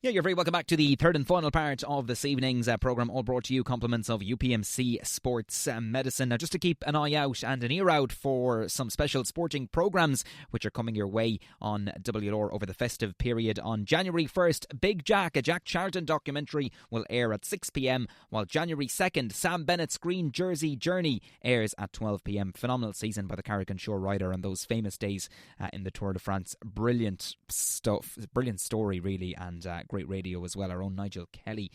Yeah, you're very welcome back to the third and final part of this evening's programme, all brought to you compliments of UPMC Sports Medicine. Now, just to keep an eye out and an ear out for some special sporting programmes which are coming your way on WLR over the festive period. On January 1st, Big Jack, a Jack Charlton documentary, will air at 6pm, while January 2nd, Sam Bennett's Green Jersey Journey airs at 12pm. Phenomenal season by the Carrigan Shore rider on those famous days in the Tour de France. Brilliant stuff, brilliant story really, and great radio as well. Our own Nigel Kelly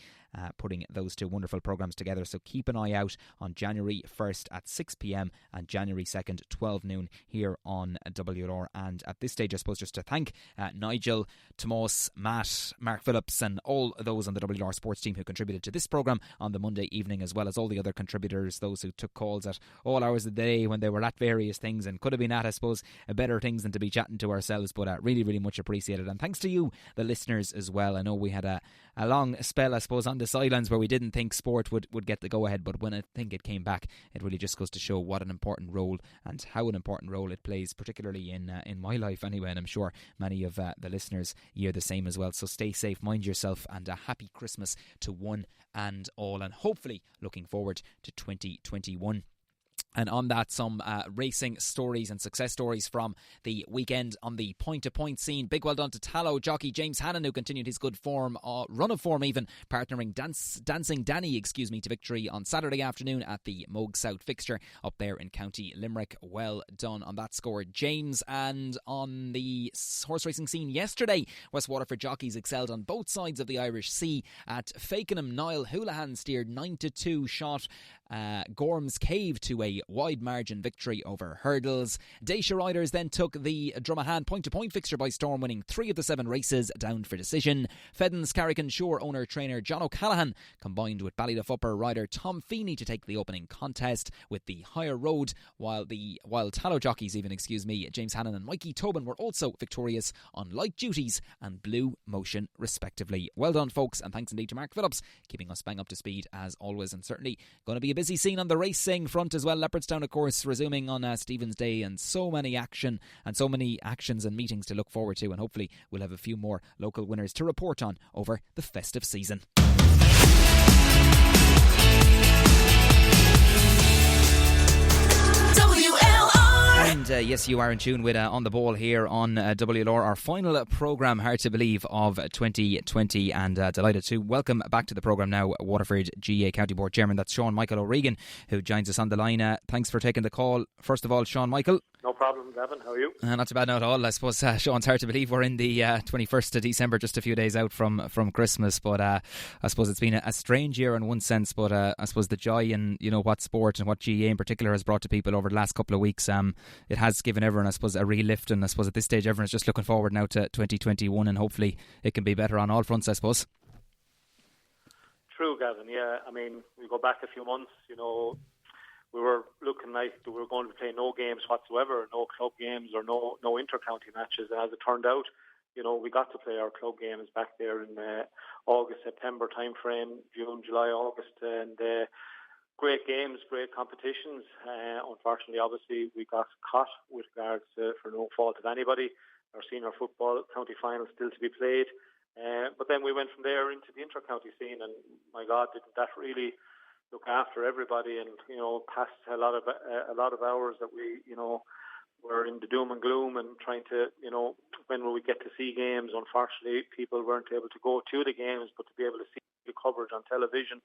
putting those two wonderful programmes together. So keep an eye out on January 1st at 6pm and January 2nd 12 noon here on WLR. And at this stage, I suppose, just to thank Nigel, Tomas, Matt, Mark Phillips and all those on the WLR sports team who contributed to this programme on the Monday evening, as well as all the other contributors, those who took calls at all hours of the day when they were at various things and could have been at, I suppose, better things than to be chatting to ourselves. But really, really much appreciated. And thanks to you, the listeners, as well. I know we had a long spell, I suppose, on the sidelines where we didn't think sport would get the go-ahead, but when I think it came back, it really just goes to show what an important role and how an important role it plays, particularly in my life anyway, and I'm sure many of the listeners hear the same as well. So stay safe, mind yourself, and a happy Christmas to one and all, and hopefully looking forward to 2021. And on that, some racing stories and success stories from the weekend on the point-to-point scene. Big well done to Tallow jockey James Hannon, who continued his good form, run of form even, partnering Dancing Danny, to victory on Saturday afternoon at the Moog South fixture up there in County Limerick. Well done on that score, James. And on the horse racing scene yesterday, West Waterford jockeys excelled on both sides of the Irish Sea. At Fakenham, Niall Houlihan steered 9-2 shot Gorm's Cave to a wide margin victory over Hurdles. Dacia riders then took the Drumahan point-to-point fixture by storm, winning 3 of the 7 races down for decision. Fedden's Carrigan Shore owner-trainer John O'Callaghan combined with Ballyduff Upper rider Tom Feeney to take the opening contest with the higher road, while Tallow jockeys James Hannon and Mikey Tobin were also victorious on light duties and blue motion respectively. Well done, folks, and thanks indeed to Mark Phillips keeping us bang up to speed as always, and certainly going to be a busy scene on the racing front as well. Leopardstown, of course, resuming on Stephen's Day, and so many actions and meetings to look forward to, and hopefully we'll have a few more local winners to report on over the festive season. And yes, you are in tune with On the Ball here on WLR, our final programme, hard to believe, of 2020, and delighted to welcome back to the programme now Waterford GA County Board Chairman, that's Sean Michael O Regan, who joins us on the line. Thanks for taking the call. First of all, Sean Michael. No problem, Gavin. How are you? Not too bad now at all. I suppose, Sean, it's hard to believe we're in the 21st of December, just a few days out from Christmas. But I suppose it's been a strange year in one sense. But I suppose the joy in what sport and what GA in particular has brought to people over the last couple of weeks, it has given everyone, I suppose, a real lift. And I suppose at this stage, everyone's just looking forward now to 2021, and hopefully it can be better on all fronts, I suppose. True, Gavin. Yeah, I mean, we go back a few months, we were looking like we were going to play no games whatsoever, no club games or no inter-county matches. And as it turned out, we got to play our club games back there in August, September time frame, June, July, August, and great games, great competitions. Unfortunately, obviously, we got caught with regards to, for no fault of anybody, our senior football county final still to be played. But then we went from there into the inter-county scene, and my God, didn't that really look after everybody, and past a lot of hours that we were in the doom and gloom and trying to when will we get to see games. Unfortunately, people weren't able to go to the games, but to be able to see the coverage on television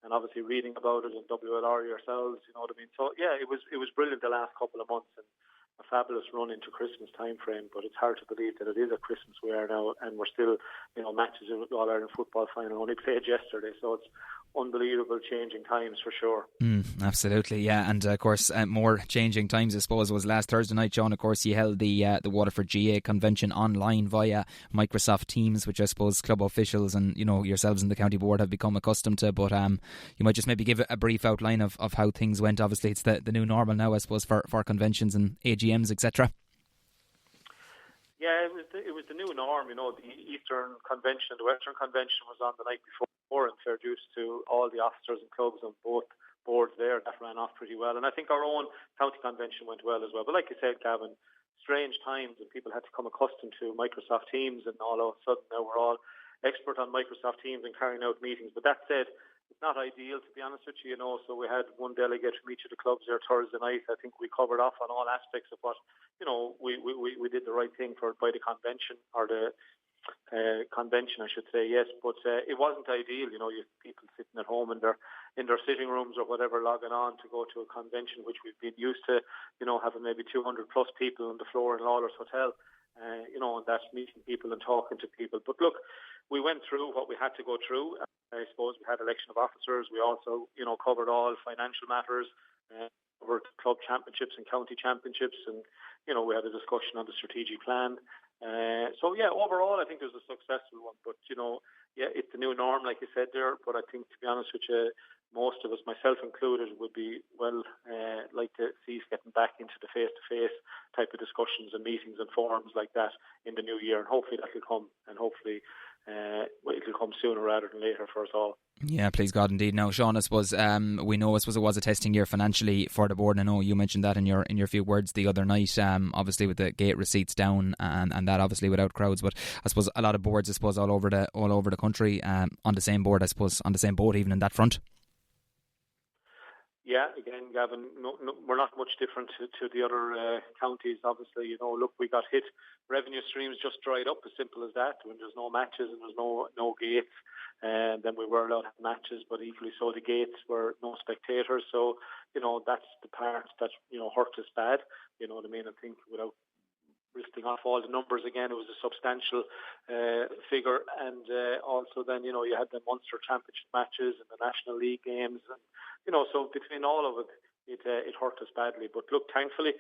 and obviously reading about it in WLR yourselves, you know what I mean. So yeah, it was brilliant the last couple of months, and a fabulous run into Christmas time frame. But it's hard to believe that it is a Christmas we are now, and we're still matches in the All Ireland football final only played yesterday, so it's unbelievable changing times for sure. Absolutely, yeah. And of course, more changing times, I suppose, was last Thursday night, John. Of course, you held the Waterford GA convention online via Microsoft Teams, which I suppose club officials and yourselves in the county board have become accustomed to. But you might just maybe give a brief outline of how things went. Obviously, it's the new normal now, I suppose, for conventions and AGMs, etc. Yeah, it was the new norm. The Eastern Convention and the Western Convention was on the night before, and fair dues to all the officers and clubs on both boards there. That ran off pretty well, and I think our own county convention went well as well. But like you said, Gavin, strange times, and people had to come accustomed to Microsoft Teams, and all of a sudden now we're all expert on Microsoft Teams and carrying out meetings. But that said, it's not ideal, to be honest with you, So we had one delegate from each of the clubs there Thursday night. I think we covered off on all aspects of what, we did the right thing by the convention, or the convention, I should say, yes. But it wasn't ideal, You have people sitting at home in their sitting rooms or whatever, logging on to go to a convention, which we've been used to, having maybe 200 plus people on the floor in Lawler's Hotel. And that's meeting people and talking to people. But look, we went through what we had to go through. I suppose we had election of officers. We also, covered all financial matters, covered club championships and county championships, and, we had a discussion on the strategic plan. Overall, I think it was a successful one. But, it's the new norm, like you said there. But I think, to be honest with you, most of us, myself included, would be like to see us getting back into the face-to-face type of discussions and meetings and forums like that in the new year. And hopefully that will come, and hopefully it'll come sooner rather than later for us all. Yeah, please God, indeed. Now, Sean, I suppose we know it was a testing year financially for the board. I know you mentioned that in your few words the other night. Obviously, with the gate receipts down and that obviously without crowds. But I suppose a lot of boards, all over the country, on the same board, I suppose, on the same boat, even in that front. Yeah, again, Gavin, no, we're not much different to the other counties. Obviously, look, we got hit. Revenue streams just dried up, as simple as that. When there's no matches and there's no gates, and then we were allowed to have matches, but equally so the gates were no spectators. So, that's the part that hurt us bad. You know what I mean? I think without listing off all the numbers again, it was a substantial figure. And also then, you had the Munster Championship matches and the National League games. And, so between all of it, it hurt us badly. But look, thankfully,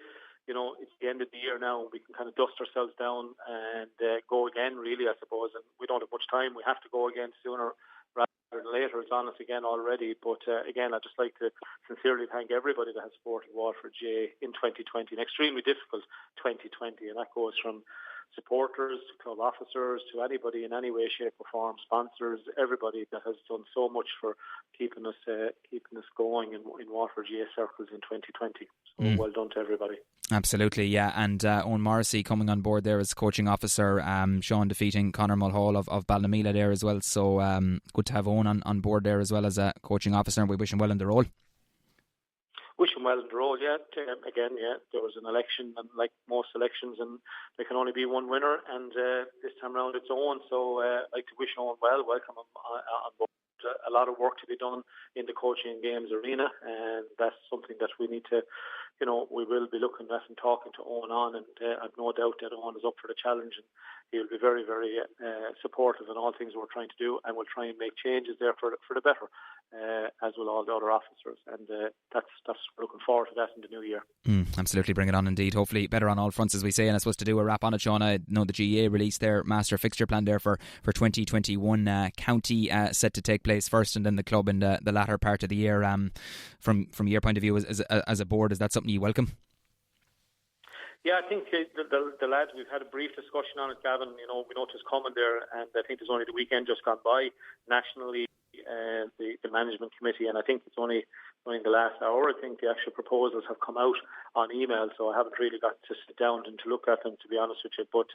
it's the end of the year now. We can kind of dust ourselves down and go again, really, I suppose. And we don't have much time. We have to go again sooner rather than later. It's on us again already. But again, I'd just like to sincerely thank everybody that has supported Waterford J in 2020, an extremely difficult 2020. And that goes from supporters, club officers, to anybody in any way, shape or form, sponsors, everybody that has done so much for keeping us going in Waterford GA circles in 2020. So well done to everybody. Absolutely, yeah. And Owen Morrissey coming on board there as coaching officer, Sean defeating Conor Mulhall of Ballymena there as well. So good to have Owen on board there as well as a coaching officer, and we wish him well in the role. Wish him well in the role, yeah. Again, there was an election, and like most elections, and there can only be one winner, and this time around it's Owen. So I'd like to wish Owen well, welcome him on board. A lot of work to be done in the coaching and games arena, and that's something that we need to, we will be looking at and talking to Owen on, and I've no doubt that Owen is up for the challenge, and he'll be very, very supportive in all things we're trying to do, and we'll try and make changes there for the better, as will all the other officers, and that's we're looking forward to that in the new year. Absolutely, bring it on indeed. Hopefully better on all fronts, as we say. And I suppose to do a wrap on it, Sean, I know the GAA released their master fixture plan there for 2021. County set to take place first, and then the club in the latter part of the year. From your point of view as a board, is that something you welcome? Yeah, I think the lads, we've had a brief discussion on it, Gavin. We know it's coming there, and I think there's only the weekend just gone by nationally, the management committee, and I think it's only in the last hour. I think the actual proposals have come out on email, so I haven't really got to sit down and to look at them, to be honest with you. But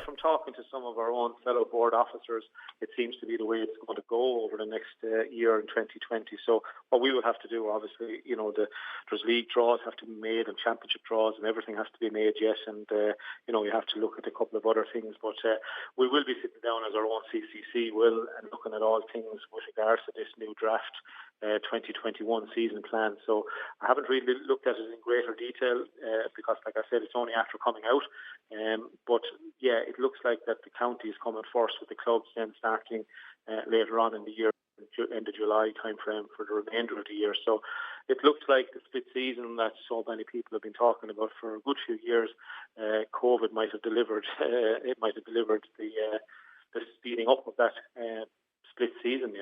from talking to some of our own fellow board officers, it seems to be the way it's going to go over the next year in 2020. So what we will have to do, obviously, there's league draws have to be made and championship draws, and everything has to be made yet. And we have to look at a couple of other things. But we will be sitting down as our own CCC will and looking at all things with regards to this new draft 2021 season plan. So I haven't really looked at it in greater detail because, like I said, it's only after coming out. But yeah, it looks like that the county is coming first, with the clubs then starting later on in the year, end of July time frame for the remainder of the year. So it looks like the split season that so many people have been talking about for a good few years, COVID might have delivered. It might have delivered the speeding up of that split season,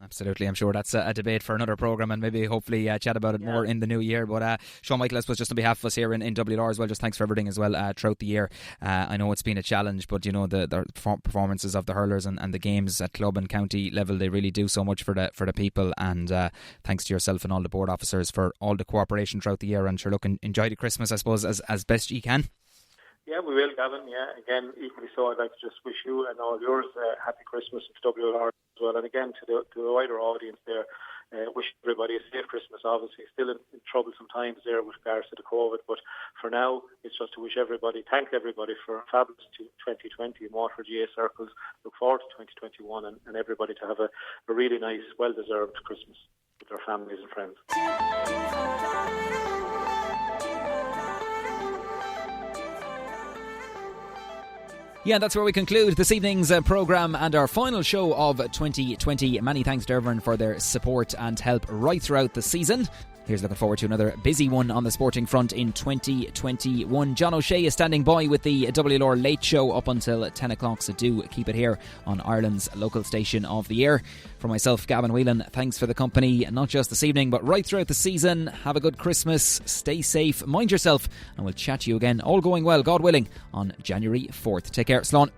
Absolutely. I'm sure that's a debate for another programme, and maybe hopefully chat about it more in the new year. But Sean Michael, I suppose just on behalf of us here in WLR as well, just thanks for everything as well throughout the year. I know it's been a challenge, but the performances of the hurlers and the games at club and county level, they really do so much for the people, and thanks to yourself and all the board officers for all the cooperation throughout the year. And sure, look, enjoy the Christmas, I suppose, as best you can. Yeah, we will, Gavin. Yeah, again, equally so, I'd like to just wish you and all yours happy Christmas and WLR as well. And again, to the wider audience there, wish everybody a safe Christmas. Obviously, still in troublesome times there with regards to the COVID, but for now, it's just to wish everybody, thank everybody for a fabulous 2020 in Waterford GA circles. Look forward to 2021 and everybody to have a really nice, well-deserved Christmas with their families and friends. Yeah, that's where we conclude this evening's programme and our final show of 2020. Many thanks to everyone for their support and help right throughout the season. Here's looking forward to another busy one on the sporting front in 2021. John O'Shea is standing by with the WLR Late Show up until 10 o'clock, so do keep it here on Ireland's local station of the year. For myself, Gavin Whelan, thanks for the company, not just this evening, but right throughout the season. Have a good Christmas, stay safe, mind yourself, and we'll chat to you again, all going well, God willing, on January 4th. Take care, Slán.